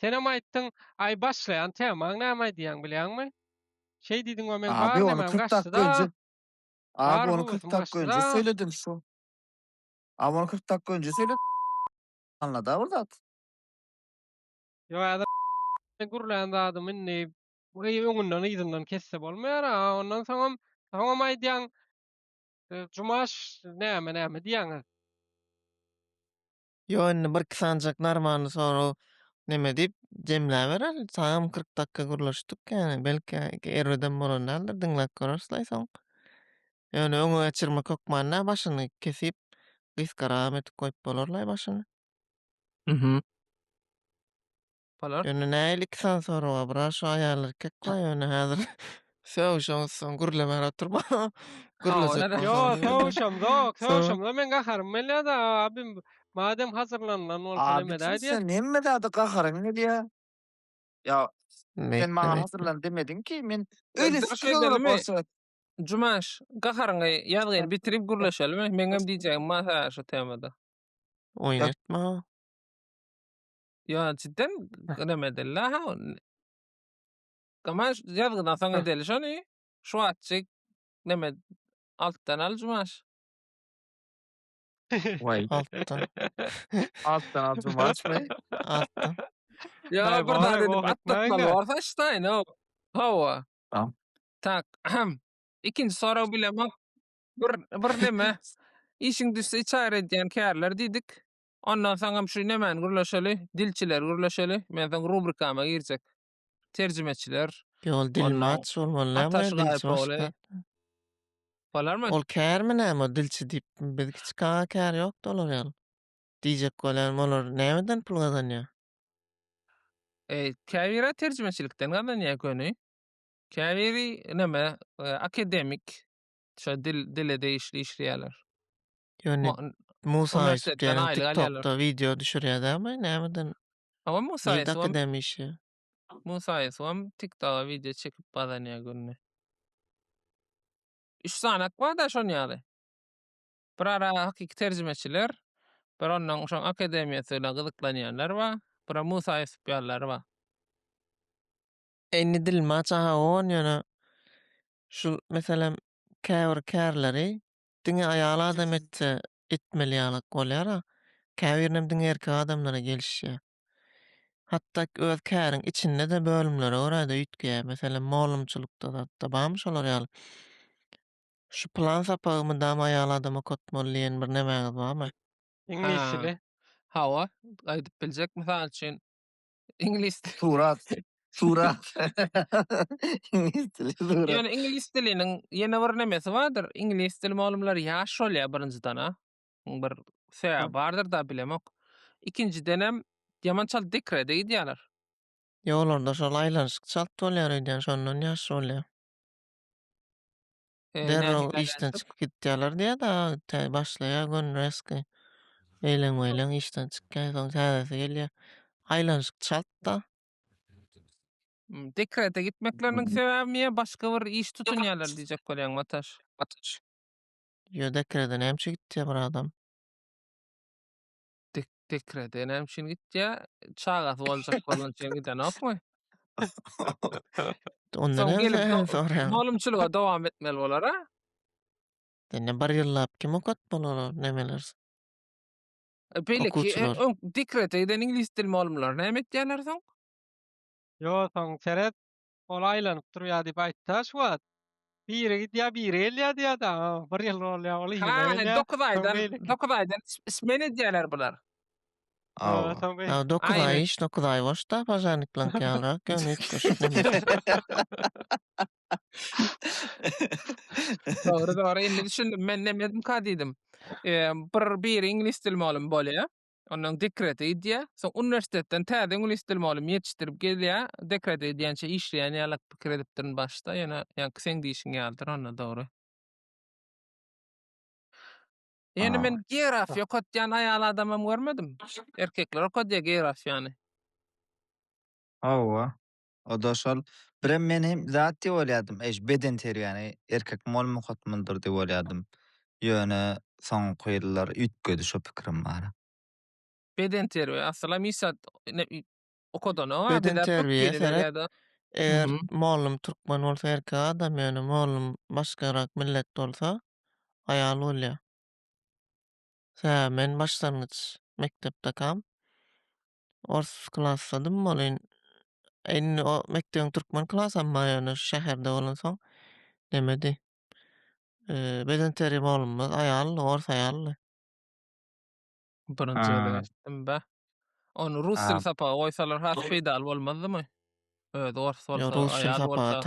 Senem aýtdyň aý başlaýan temaň näme diýen bilýärmi? Şey diýdiň o men bar Abi onu demem 40 gaçdy dakika önce. da. Abi Bar onu bu 40 kızım dakika önce başta. söyledim şu. Abi onu 40 dakika önce söyledim. Anladı orada. Yo adam gurulayan da adam inni öňünden ýygynden kesse bolmaýar ha. Ondan soňam tamam aýdýan Cumaş näme diýäňiz? Yo indi bir sanjak narmany soru neme dip jemläberer. Saňam 40 dakika gurlaşdyk ýani belki erweden bolanlardyr diňläp görärsiler soň. Ýöne öňe geçirme kökmanna başyny kesip gysgaram etip goýup bolarlar başyny. Mhm. Bolar. Ýöne näilik san soru bar, şu aýal erkek goý ýöne häzir Söwüşeňiz soň gürlemän oturma. Ha, ona Gürlejek da Yo, bolsaň ýöne. sowuşamda, Soň sowuşamda men gaharym belläde abim madem hazırlanan bolsa Abi neme diýer? sen nemme dady gaharaň ne diýär? Ya sen meýtde maňa meýtde. hazırlan demedin ki men öyle bir şey sıkılarak denimi? bolsa. Jumaş, gaharyňy ýazgyny bitirip gürleşelimi? Meňem diýjegim masa şu temada. Oýun Ya etme. Ya cidden nemedilla ha. Gamaş ýazgydan soň edeli şony. Şu atçyk neme alttan al Jumaş. vay Alttan. alttan alcım açmay. Alttan. Ya Daý bir daha bari edip atlatmaly wagtnaňa. bolsa ştaýn o. Hawa. Tamam. Tak. İkinci soraw bilemok. Bir neme? İşiň düşse içär edýän kärler diýdik. Ondan soňam şu nemän gürleşeli? Dilçiler gürleşeli. Men soň rubrikama girjek. Terjimeçiler. Ýol Ondan dilmaç bolmaly ataş näme dilçi gaýpy başga. bolarmy? Ol kärmi näme dilçi diýip biz kiçik kär ýokdy olar ýaly. Diýjek bolýan olar nämeden pul gazanýar? Käbira terjimeçilikden gazanýar köni. Käbiri neme? Akademik. Şo dilede işleýärler. Ýöne Ma Musa Üniversiteden Ýüsupjaň aýlyk alýarlar. TikTokda video düşürýär dämi? Nämeden? Ama Musa Näde Ýusupam akademi işi? Musa Ýusupam TikTok'a video çekip bazanýar günni. 3 sanak bar da şoň ýaly. Bir ara hakiki terjimeçiler, bir ondan şoň akademiýasyna gyzyklanýanlar bar, bir Musa Ýusup ýalylar bar. Enni dilmaç aha on ýöne şu meselem käbir kärleri diňe aýal adam etse etmeli ýalyk bolýar. Käbirnem diňe erkek adamlara gelişýär. Hatda öz käriň içinde de bölümleri orada üýtgeýär. Meselem molumçylykda da barmy şolar ýaly. Şu plan sapagymy da aýal adama kotmaly diýen bir nemäňiz barmy? İnglis Ha. dili. Hawa, aýdyp biljek mysal üçin ingliz Surat. Surat. İngiliz dili surat. ýöne ingliz diliniň ýene bir nemesi bardyr. Ingliz dili malumlary ýaş bolýar birinjiden ha. Bir sebäbi bardyr da bilemok. İkinciden hem ýamançal dekret diýýärler. Ýolarda şol aýlanşyk çalt bolýar öýden şondan ýaş bolýar. Derrol Nähili işden aýlansyk? çykyp gitýärler diýe da başlaýar gün reski. Eýleň işden çykýan soň sähäsi gelýär. Aýlanşyk çalt da. Dekrete gitmekleriniň sebäbi başga bir iş tutunýarlar diýjek bolýan Mataş. Ýö dekreden hemçe gitýär bir adam. Dekrete nämişin gitýär, çagat boljak bolan şeň giden okmy? Ondan Soň gelip sonra malumçylyga dowam etmeli bolar ha? dene bir ýyllap kim okat bolar nemeler? Belki Okuwçylar. dekrete giden ingliz dil malumlar näme etýärler soň? Yo, soň seret ol aýlanyp durýar diýip aýtdy şu wagt. Biri gidýär, biri elýär diýär da. Bir ýyl bolýar, ol ýyl Ha, elýär. 9 aýdan ismeni edýärler bular. Aw. Soň beýle. 9 Aynen. ay iş, 9 ay boş da pajarnik bilen kälrak gönüt köşüp nemer. Doğru, indi düşündim. Men nemedim ka diýdim. Bir ingliz dil malum bolýar. Onuň dekreti edýär. Soň universitetden täze ingliz dil malum ýetişdirip gelýär. Dekret edýänçe işleýän ýalyk pikir edipdirin başda. Ýene ýa-ni sen diýişiň ýaldyr, onda dogry. Ýene men geografiýa okatýan aýal adamam görmedim. Erkekler okatýar geografiýany. Awa. O da şol birem men hem zat diýip bolýardym. Beden ýany erkek molmy hotmyndyr diýip bolýardym. Ýöne soň goýdylar ütgedi şo pikirim bar. Beden terbiýe asalam isat okadan o Beden terbiýe seret da. eger Mhm. molum türkmen bolsa erkek adam ýöne molum başgarak millet bolsa aýal bolýar. Men başlangıç mektepde kam. Ors klassadım bolyn. Enni o mektebiň türkmen klasy amma ýöne şäherde bolan soň nemedi? Beden terbiýe molumyz aýal, ors aýal. Birinji Ha. ýyly geçdim be. Onu rus Ha. dili sapaga goýsalar has peýdal bolmazdymy? Özi ors Ýa bolsa, rus dil aýal sapaga bolsa.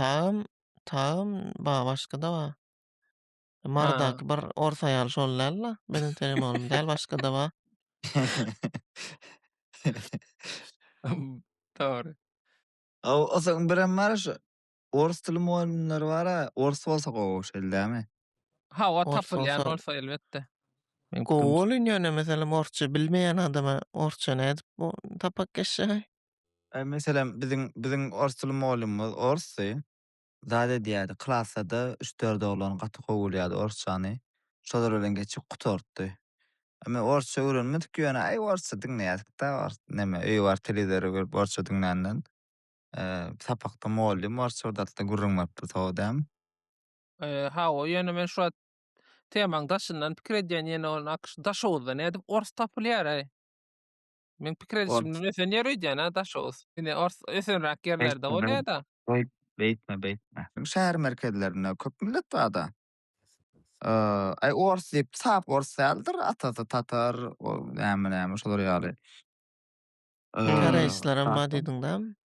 tagym başga da bar. Ha. Mardak bir ors aýal şollala, beden terbiýe molum däl başga da bar. Doğru. O soň birem bar şu Ors tili muallimleri bara, ors bolsa gowy şeldämi? Ha, o Ors tapylýan bolsa bolsa elbetde. Men gowy bolyn ýöne meselem orsça bilmeýän adama orsça nädip bu tapak geçse? Meselem biziň ors tili muallimimiz orsy. Zade diýädi, klasada 3-4 oglan gaty gowulýady orsçany. Şolar bilen geçip gutortdy. Ama orsça öwrenmedik ýöne, ay orsça diňleýärdik-de, näme, öýe bar telewizor görüp orsça diňlänlen. Sapakda muallim orsça datda gurrunmapdy tawdam. Ha, o ýöne men şu temaň daşyndan pikir edýän ýene ol daşowuzda nädip ors tapylýar ay. Men pikir edişimde Ors mesela nereye gidýän ha daşowuz? Ine ors ösenrak yerlerde bolýar da. beýtme. Şäher merkezlerinde köp millet barda. Ay ors diýip sap ors däldir, atasy tatar, o näme şolar ýaly. Koreýsler amma Zaten. diýdiňdäm.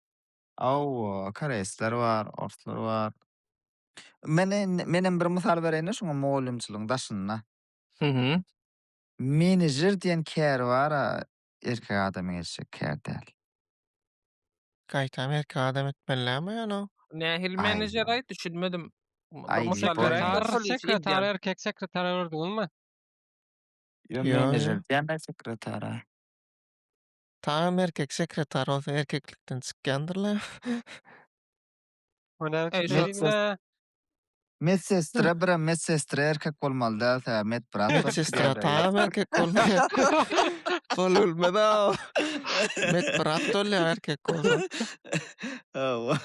Koreýsler bar, orslar bar. Menen bir mysal bereyinle şoňa mugallimçiligiň daşynda. Hı. Menejer diýen kär bar, erkek adam eşek kär däl. Gaýtam erkek adam etmelilämi ýa-ni? Nähil menajer Aýýa. aýt düşünmedim. Bir Aýýa mysal beräýin. bolmaýar. Sekretar, sekretar, erkek sekreter gördüňizmi? Yo Yo, menejer yo. diýen sekretara. Tam erkek sekreter olsa erkeklikden çykýandyr-la. O näme Ey, diýdiňiz? Medses- Medsestre erkek bolmaly däl, medbrat. Medsestra tam erkek bolmaýar. Ol ölmedi. Medbrat bolýar erkek bolsa. Hawa.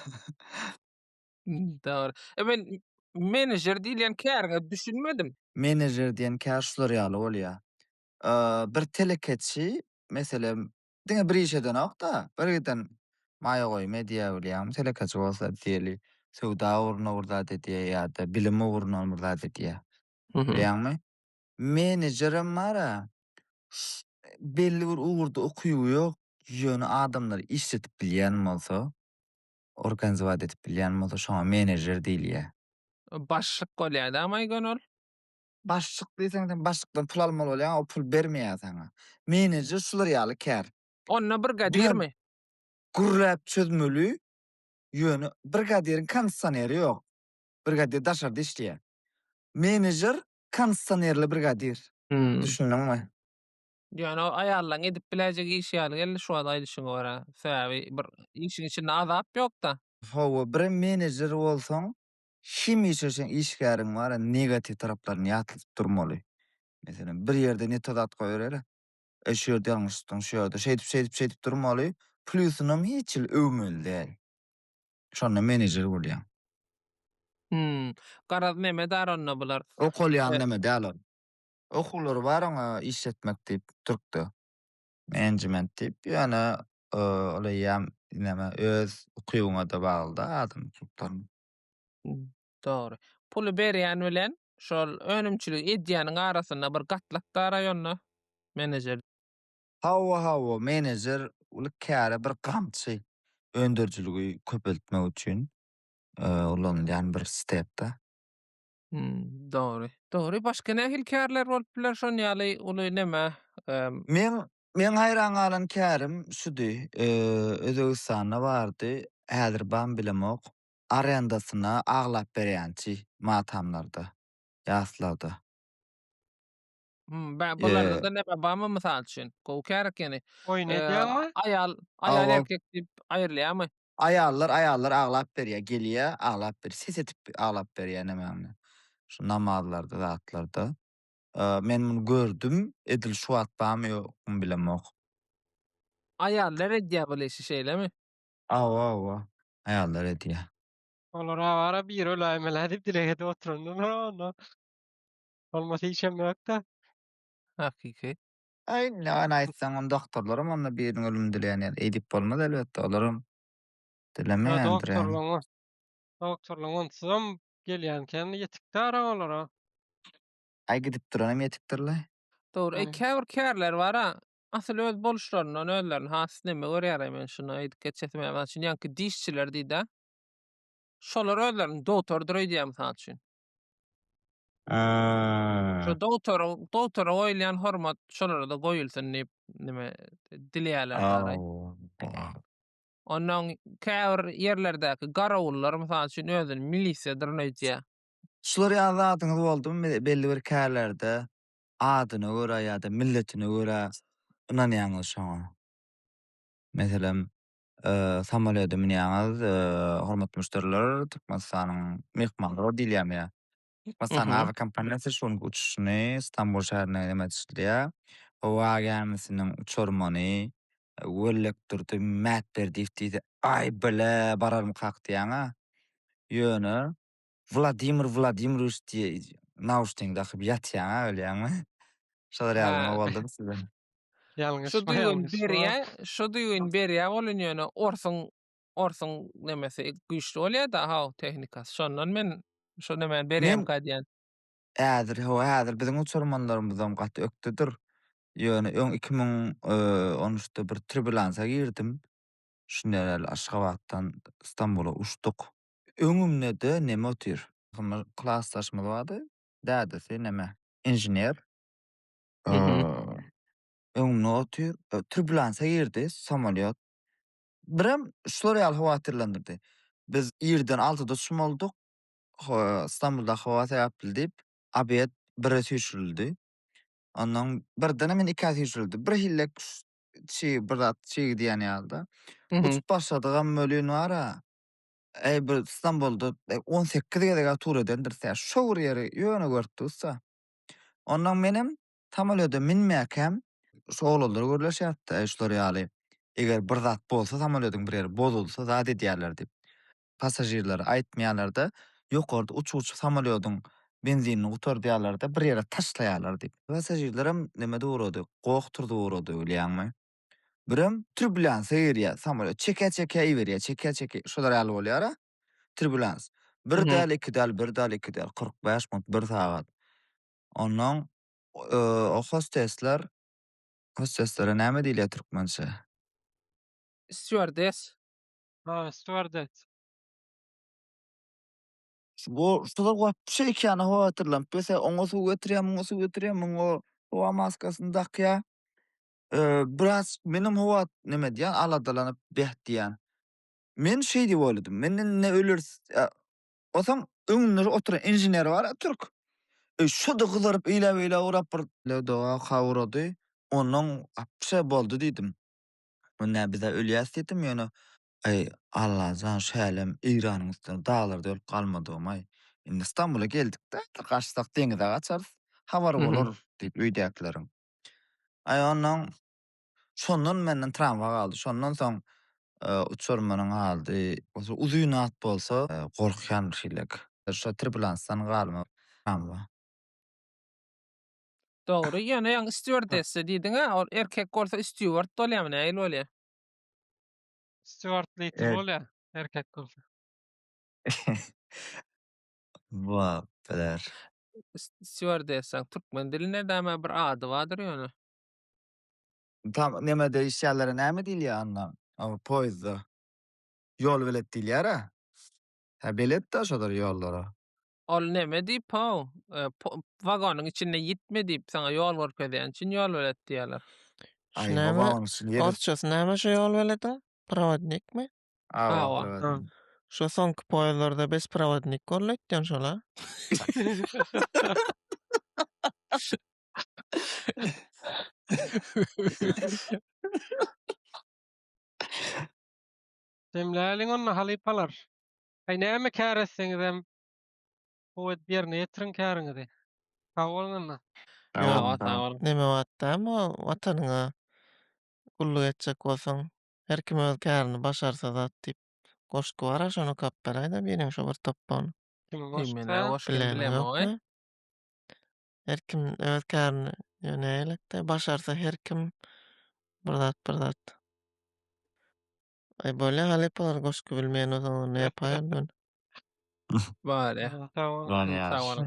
Dogry. Men menajer diýilen kärge düşünmedim. Menejer diýen kär şular ýaly bolýar. Bir telekeçi, meselem, diňe bir iş eden da, bir giden maýa goýma diýä bilýär, telekeçi bolsa diýeli, sowda urna urda diýä ýa-da bilimi urna urda diýä. Bilýärmi? Menejerim mara, belli bir uğurda okuýuw ýok, ýöne adamlar işletip bilýän bolsa, organizowat edip bilýän bolsa, şoňa menejer diýilýär. Başlyk bolýar da ama gönül. Başlyk diýseň, başlykdan pul almaly bolýan, o pul bermeýär sana. Menejer şular ýaly kär. Onna brigadirmi? Gurrap çözmeli, ýöne brigadiriň kondisioneri ýok. Brigadir daşarda işleýär. Menejer kondisionerli brigadir. Düşündiňmi? Yani o ayarlan edip biläjek iş ýaly geldi şu adaý düşüne görä. Sebäbi bir işin içinde azap ýok da. Hawa, bir menejer bolsaň, kim işeşen işgäriň bar, negativ taraplaryny ýatyp durmaly. Meselem, bir ýerde netodat goýar, şu ýerde ýalňyşlyk, şu ýerde şeýdip durmaly, plusynam hiç öwmeli däl. Şonda menejer bolýar. Garaz neme dar onna bular. Okulýan näme däl ol. Okulary bar aňa işletmek diýip turupdy. Management diýip, ýani olaýam näme öz okuýuňa da bagly da adam tutdan. Dogry. Pulu berýän bilen şol önümçilik edýäniň arasynda bir gatlak daraýanna menejer. Hawa, menejer ulu käre bir gamçy öndürjüligi köpeltmek üçin ulanýan bir stepda. Dogry. Başga nähil kärler bolup biler şon ýaly uly neme? Men hayran galan kärim şudy, Özbegistanda bardy, häzir ban bilemok, arendasyna aglap berýänçi matamlarda, ýaslarda. Bularda da neme barmy mysal üçin? Gowy kärek ýani. Oy ne diýäňmi? Ayal erkek diýip aýrylýarmy? Ayallar aglap berýär, gelýär, aglap berýär, ses etip aglap berýär näme. Şu namazlarda, zatlarda. Men muny gördüm, edil şu atbamy ýokmy bilemok. Ayallar edýär bu işi şeýlemi? Awa. Ayallar edýär. Olara bara bir öläýmeler diýip dilegede oturundum. Onu. Olmasy işemekde. Hakiki. Ay, näme aýtsaň, on doktorlarym onda biriň ölüm dileýän edip bolmaz elbetde, olarym dilemeýändir. Doktorluň onsuzam gelýänken ýetikde ara olara. Ay gidip duranam ýetikdirler. Dogry. Käbir kärler bar ha. Asyl öz boluşlaryndan özlerini has neme görýär men şunu aýdyp geçetmem. Şunu ýanky dişçiler diýdi. Şolar özlerini doktordur diýär mysal üçin. Şu doktor oýlayan hormat şolara da goýulsyn diýip neme dileýärler daray. Ondan käbir yerlerdäki garawullar mysal üçin özüni milisiýadyr näýje. Şular ýa-da adyňyz boldumy belli bir kärlerde adyna görä ýa-da milletine görä ynanýaňyz şoňa. Meselem, samolyota minýäňiz, hormatly müşteriler, Türkmenistanyň mehmanlary dilýär. Masalan, Mhm. aviakompaniyasy şonu uçuşyny Istanbul şäherine demetişdirýär. Owa gemisiniň uçurmany wellekdirdi, mät berdi, ay bile bararmy kakdyýaňa. Ýöne Vladimir Vladimirovich diýe naushniň takyp ýatýaňa bilýärmi? Şolar ýalyňa Ha. boldumy size? Ýalňyş, Şu duýgun ýalňyş. berýär bolan ýöne orsun nemesi güýçli bolýar da ha tehnikasy. Şondan men şo nemeni berýär Men diýen. häzir biziň uçurmanlarymyzdan gaty ökdedir. Ýöne 2013-de bir turbulansiýa girdim. Şundan Aşgabatdan İstanbul'a uçtuk. Öňümde de neme otyr? Klassdaşymyz bardy. Dädesi neme? Injiner. Mhm. Öňümde otyr. Turbulansiýa girdi samolyot. Birem şular ýaly howatyrlandyrdy. Biz ýerden 6-da uçmalydyk. İstanbulda hawa täýäp dip, abiýet 1-e süýşürildi. Ondan birden men 2-e süýşürildi. Bir hillek bir zat diýen ýalda. Mhm. Uçup başladygam bölüň wara. Bir İstanbul'da 18 gede tur edendirse şowur ýeri ýöne görtdüsa. Ondan menem samolyota minmäkem şu oğlanlar görleşýärdi şular ýaly. Eger bir zat bolsa samolyotyň bir ýeri bozulsa zat edýärler dip. Pasajirler aýtmaýarlar-da, ýokarda uçuwçy samolyotyň benzinini gutardýarlar-da bir ýere taşlaýarlar dip. Pasajirlerim neme durady, gowukturdy urady bilýärmi? Birem turbulansiýa girýär samolyot çeke iberýär, şolar ýaly bolýar. Türbülans. Bir Mhm. däl, iki däl, bir däl, iki däl, 45 minut, 1 sagat. Ondan o hosteslere näme diýilýär türkmençe? Stewardess. Ha, stewardess. Bu şular wagt şey ekýäni howatyrlanıp, bese oňa suw getirýär, o howa maskasyny takýar. Biraz menim howa neme diýär, aladalanyp behdiýär. Men şey diýip oýladym, menden ne ölür, osam öňünde oturan injiner bar, türk. Şuda gyzaryp eýle-eýle urap bir doga hawrady. Onuň apşa boldy diýdim. Munda bize ölýäs diýdim ýöne. Ay Allah jan şälem İranymyzdan dağlarda öldüp galmadygym ay. Indi İstanbul'a geldik-de gaçsak deňize gaçarys. Habar Mhm. bolar diýip öýdäkleriň. Ay ondan şondan menden travma galdy. Şondan soň uçurmanyň aldy. Uzyny at bolsa gorkýan şeýlek. Şo turbulansiýany galma. Travma. Dogry, ýöne ýa stewardess diýdiň-a, ol erkek bolsa steward bolýarmy, näil bolýar? Stewart Little Evet. bolýar, erkek bolsa. Wap biler. Stewardessaň türkmen dilinde däme bir ady bardyr ýöne. Tam neme değişýärlere näme diýilýär onda? O poyzda. Yol bilet diýilýär-a? Ha bilet da şodar ýollara. Ol neme diýip haw, wagonyň içinde gitme diýip saňa ýol görkezýän üçin ýol bilet diýerler. Ay Şunäme baba onu şimdi yeri. orçasy näme şu ýol veleda? Prowadnikmi? Awa Awa. pravadnik. Şu soňky poýazlarda besprowadnik görletdiň şola. Demläliň onna halypalar. Ay näme käresseňizem bu ýerine ýetiriň käriňizi. Sag bolňyňyz. Ýok, Awa, sag ol. neme watdam o watanyňa gulluk etjek bolsaň, her kim öz kärini başarsa zat diýip goşky bar, şonu kap beraýda beriň şo bir topdan. Kim Mene goşsa? goşkyny Bilen bilem oý. ýokmy? Her kim öz kärini ýöneýlik-de başarsa her kim bir zat. Ay bolýar halypalar goşky bilmeýän o zaman ne ýapaýarlar? Bare. Sag bol. Lan ya. Sag ol.